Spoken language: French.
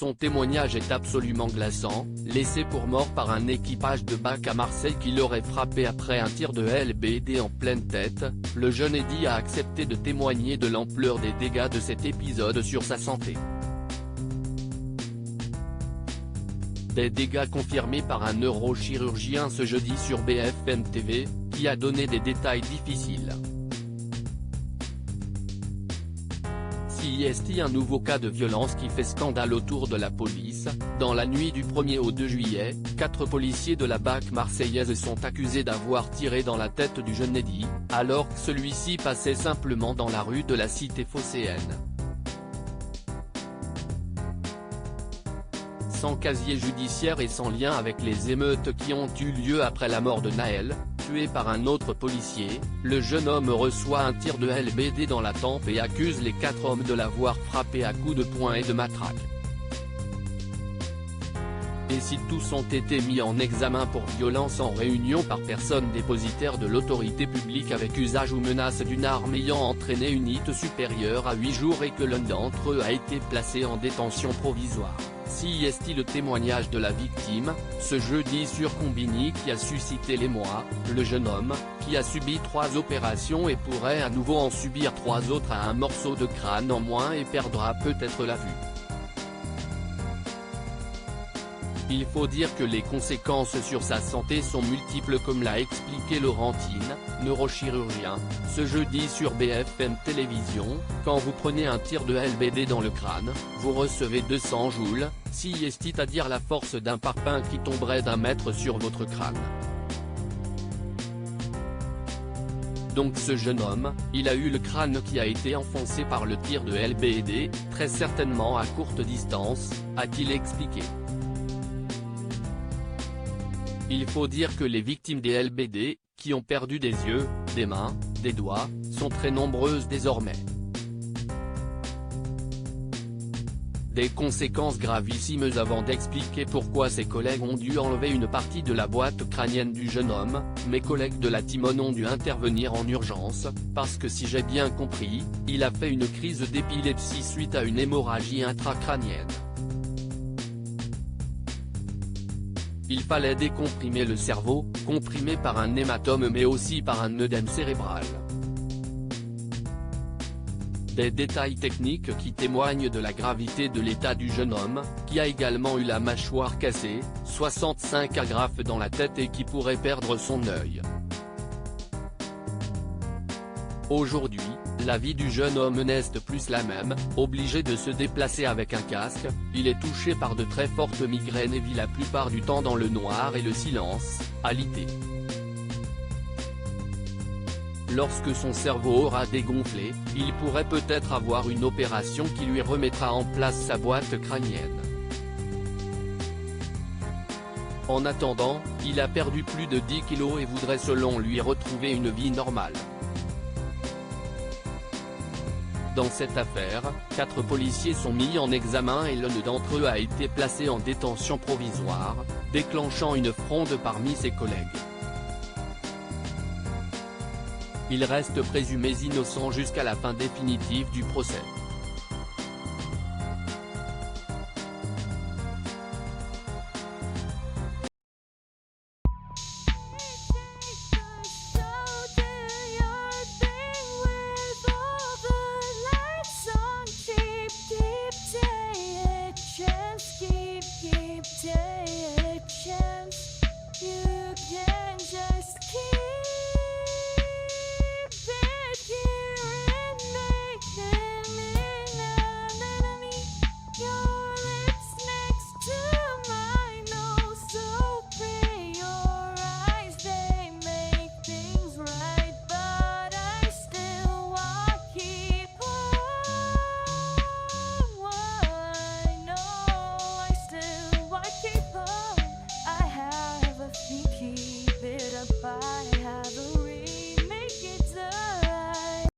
Son témoignage est absolument glaçant, laissé pour mort par un équipage de BAC à Marseille qui l'aurait frappé après un tir de LBD en pleine tête. Le jeune Eddy a accepté de témoigner de l'ampleur des dégâts de cet épisode sur sa santé. Des dégâts confirmés par un neurochirurgien ce jeudi sur BFM TV, qui a donné des détails difficiles. Un nouveau cas de violence qui fait scandale autour de la police. Dans la nuit du 1er au 2 juillet, 4 policiers de la BAC marseillaise sont accusés d'avoir tiré dans la tête du jeune Eddy, alors que celui-ci passait simplement dans la rue de la cité phocéenne. Sans casier judiciaire et sans lien avec les émeutes qui ont eu lieu après la mort de Naël, tué par un autre policier, le jeune homme reçoit un tir de LBD dans la tempe et accuse les 4 hommes de l'avoir frappé à coups de poing et de matraque. Et si tous ont été mis en examen pour violence en réunion par personne dépositaire de l'autorité publique avec usage ou menace d'une arme ayant entraîné une hite supérieure à 8 jours et que l'un d'entre eux a été placé en détention provisoire. Si est-il le témoignage de la victime, ce jeudi sur Combini qui a suscité l'émoi, le jeune homme, qui a subi 3 opérations et pourrait à nouveau en subir 3 autres a un morceau de crâne en moins et perdra peut-être la vue. Il faut dire que les conséquences sur sa santé sont multiples comme l'a expliqué Laurentine, neurochirurgien, ce jeudi sur BFM Télévision. Quand vous prenez un tir de LBD dans le crâne, vous recevez 200 joules, c'est-à-dire la force d'un parpaing qui tomberait d'1 mètre sur votre crâne. Donc ce jeune homme, il a eu le crâne qui a été enfoncé par le tir de LBD, très certainement à courte distance, a-t-il expliqué. Il faut dire que les victimes des LBD, qui ont perdu des yeux, des mains, des doigts, sont très nombreuses désormais. Des conséquences gravissimes. Avant d'expliquer pourquoi ses collègues ont dû enlever une partie de la boîte crânienne du jeune homme, mes collègues de la Timone ont dû intervenir en urgence, parce que si j'ai bien compris, il a fait une crise d'épilepsie suite à une hémorragie intracrânienne. Il fallait décomprimer le cerveau, comprimé par un hématome mais aussi par un œdème cérébral. Des détails techniques qui témoignent de la gravité de l'état du jeune homme, qui a également eu la mâchoire cassée, 65 agrafes dans la tête et qui pourrait perdre son œil. Aujourd'hui, la vie du jeune homme n'est plus la même, obligé de se déplacer avec un casque, il est touché par de très fortes migraines et vit la plupart du temps dans le noir et le silence, alité. Lorsque son cerveau aura dégonflé, il pourrait peut-être avoir une opération qui lui remettra en place sa boîte crânienne. En attendant, il a perdu plus de 10 kilos et voudrait selon lui retrouver une vie normale. Dans cette affaire, 4 policiers sont mis en examen et l'un d'entre eux a été placé en détention provisoire, déclenchant une fronde parmi ses collègues. Ils restent présumés innocents jusqu'à la fin définitive du procès.